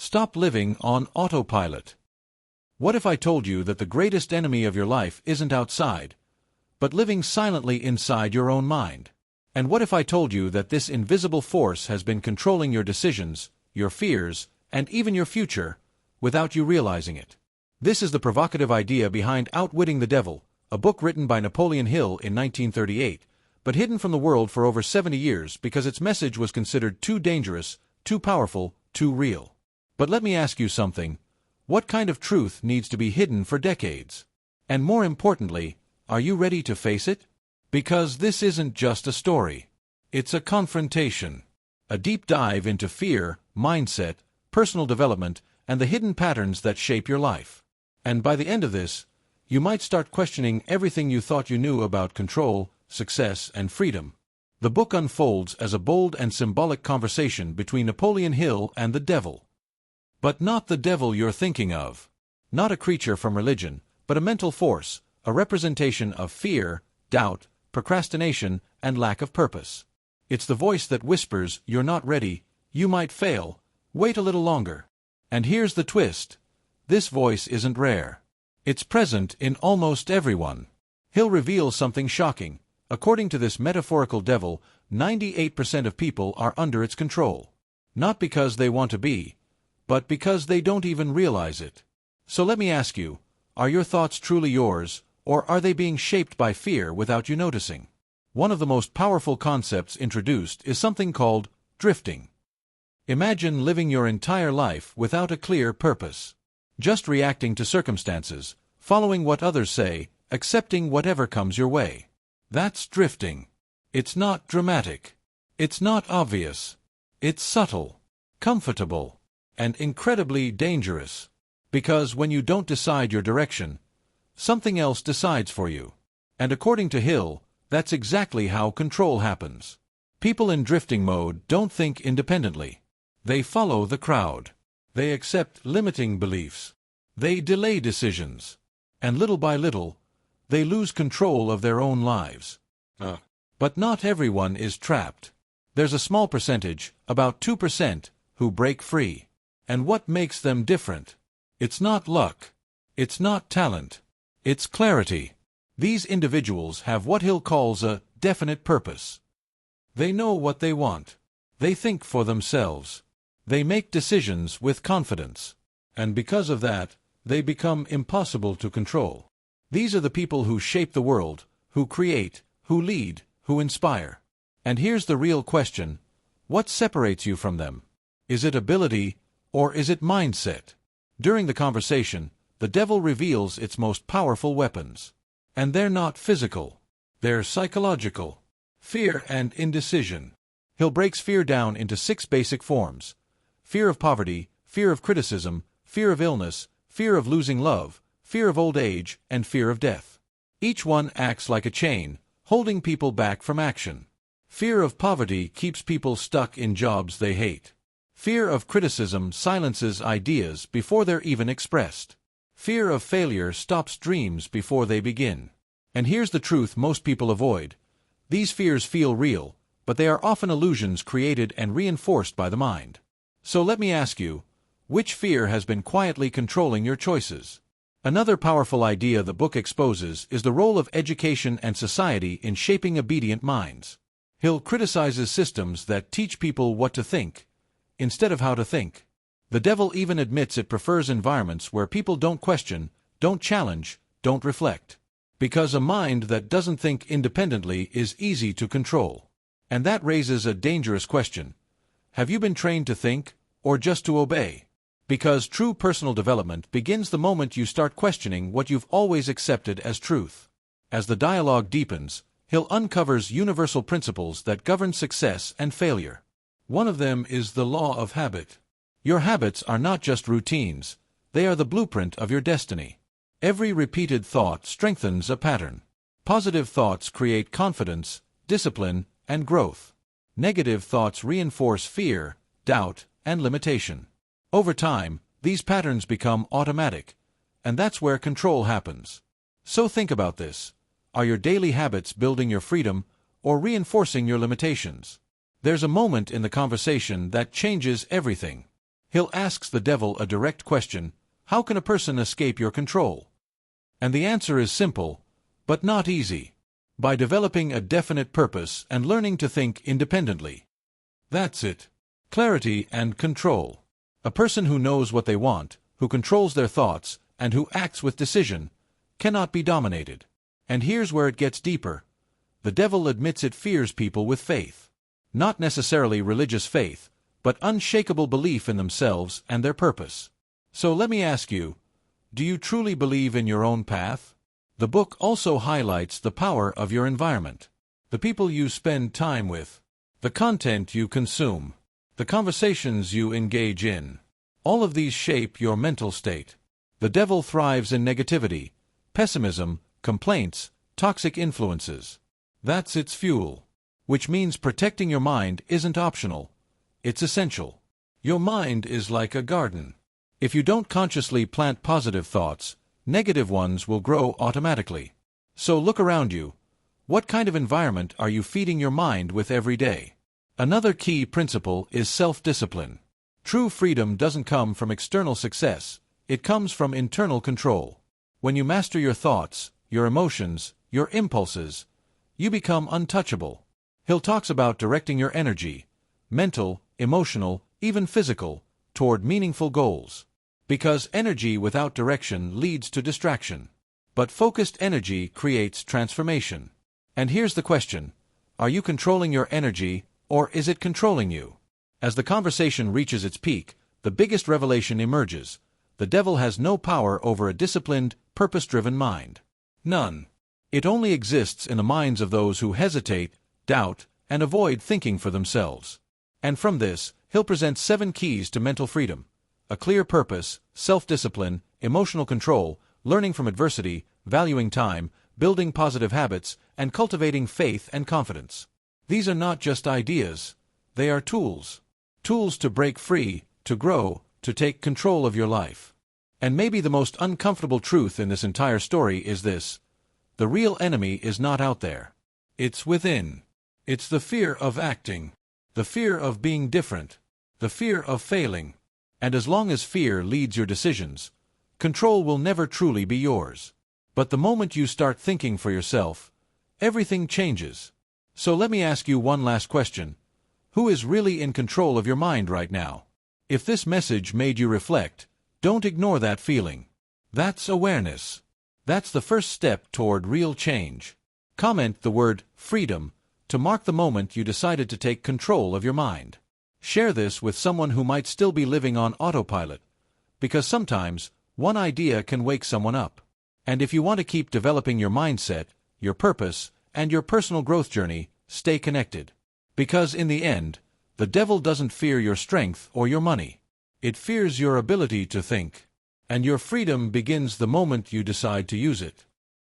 Stop living on autopilot. What if I told you that the greatest enemy of your life isn't outside, but living silently inside your own mind? And what if I told you that this invisible force has been controlling your decisions, your fears, and even your future, without you realizing it? This is the provocative idea behind Outwitting the Devil, a book written by Napoleon Hill in 1938, but hidden from the world for over 70 years because its message was considered too dangerous, too powerful, too real. But let me ask you something. What kind of truth needs to be hidden for decades? And more importantly, are you ready to face it? Because this isn't just a story. It's a confrontation. A deep dive into fear, mindset, personal development, and the hidden patterns that shape your life. And by the end of this, you might start questioning everything you thought you knew about control, success, and freedom. The book unfolds as a bold and symbolic conversation between Napoleon Hill and the devil. But not the devil you're thinking of. Not a creature from religion, but a mental force, a representation of fear, doubt, procrastination, and lack of purpose. It's the voice that whispers, "You're not ready, you might fail, wait a little longer." And here's the twist. This voice isn't rare. It's present in almost everyone. Hill reveals something shocking. According to this metaphorical devil, 98% of people are under its control. Not because they want to be, but because they don't even realize it. So let me ask you, are your thoughts truly yours, or are they being shaped by fear without you noticing? One of the most powerful concepts introduced is something called drifting. Imagine living your entire life without a clear purpose. Just reacting to circumstances, following what others say, accepting whatever comes your way. That's drifting. It's not dramatic. It's not obvious. It's subtle, comfortable, and incredibly dangerous. Because when you don't decide your direction, something else decides for you. And according to Hill, that's exactly how control happens. People in drifting mode don't think independently. They follow the crowd. They accept limiting beliefs. They delay decisions. And little by little, they lose control of their own lives. But not everyone is trapped. There's a small percentage, about 2%, who break free. And what makes them different? It's not luck. It's not talent. It's clarity. These individuals have what Hill calls a definite purpose. They know what they want. They think for themselves. They make decisions with confidence. And because of that, they become impossible to control. These are the people who shape the world, who create, who lead, who inspire. And here's the real question. What separates you from them? Is it ability, or is it mindset? During the conversation, the devil reveals its most powerful weapons. And they're not physical. They're psychological. Fear and indecision. Hill breaks fear down into 6 basic forms. Fear of poverty, fear of criticism, fear of illness, fear of losing love, fear of old age, and fear of death. Each one acts like a chain, holding people back from action. Fear of poverty keeps people stuck in jobs they hate. Fear of criticism silences ideas before they're even expressed. Fear of failure stops dreams before they begin. And here's the truth most people avoid. These fears feel real, but they are often illusions created and reinforced by the mind. So let me ask you, which fear has been quietly controlling your choices? Another powerful idea the book exposes is the role of education and society in shaping obedient minds. Hill criticizes systems that teach people what to think, instead of how to think. The devil even admits it prefers environments where people don't question, don't challenge, don't reflect. Because a mind that doesn't think independently is easy to control. And that raises a dangerous question. Have you been trained to think, or just to obey? Because true personal development begins the moment you start questioning what you've always accepted as truth. As the dialogue deepens, Hill uncovers universal principles that govern success and failure. One of them is the law of habit. Your habits are not just routines, they are the blueprint of your destiny. Every repeated thought strengthens a pattern. Positive thoughts create confidence, discipline, and growth. Negative thoughts reinforce fear, doubt, and limitation. Over time, these patterns become automatic, and that's where control happens. So think about this. Are your daily habits building your freedom or reinforcing your limitations? There's a moment in the conversation that changes everything. He'll ask the devil a direct question: how can a person escape your control? And the answer is simple, but not easy. By developing a definite purpose and learning to think independently. That's it. Clarity and control. A person who knows what they want, who controls their thoughts, and who acts with decision, cannot be dominated. And here's where it gets deeper. The devil admits it fears people with faith. Not necessarily religious faith, but unshakable belief in themselves and their purpose. So let me ask you, do you truly believe in your own path? The book also highlights the power of your environment. The people you spend time with. The content you consume. The conversations you engage in. All of these shape your mental state. The devil thrives in negativity, pessimism, complaints, toxic influences. That's its fuel. Which means protecting your mind isn't optional. It's essential. Your mind is like a garden. If you don't consciously plant positive thoughts, negative ones will grow automatically. So look around you. What kind of environment are you feeding your mind with every day? Another key principle is self-discipline. True freedom doesn't come from external success, it comes from internal control. When you master your thoughts, your emotions, your impulses, you become untouchable. Hill talks about directing your energy, mental, emotional, even physical, toward meaningful goals. Because energy without direction leads to distraction. But focused energy creates transformation. And here's the question: are you controlling your energy, or is it controlling you? As the conversation reaches its peak, the biggest revelation emerges. The devil has no power over a disciplined, purpose-driven mind. None. It only exists in the minds of those who hesitate, doubt, and avoid thinking for themselves. And from this, Hill presents 7 keys to mental freedom: a clear purpose, self-discipline, emotional control, learning from adversity, valuing time, building positive habits, and cultivating faith and confidence. These are not just ideas, they are tools. Tools to break free, to grow, to take control of your life. And maybe the most uncomfortable truth in this entire story is this: the real enemy is not out there. It's within. It's the fear of acting, the fear of being different, the fear of failing. And as long as fear leads your decisions, control will never truly be yours. But the moment you start thinking for yourself, everything changes. So let me ask you one last question. Who is really in control of your mind right now? If this message made you reflect, don't ignore that feeling. That's awareness. That's the first step toward real change. Comment the word freedom to mark the moment you decided to take control of your mind. Share this with someone who might still be living on autopilot, because sometimes one idea can wake someone up. And if you want to keep developing your mindset, your purpose, and your personal growth journey, stay connected. Because in the end, the devil doesn't fear your strength or your money. It fears your ability to think. And your freedom begins the moment you decide to use it.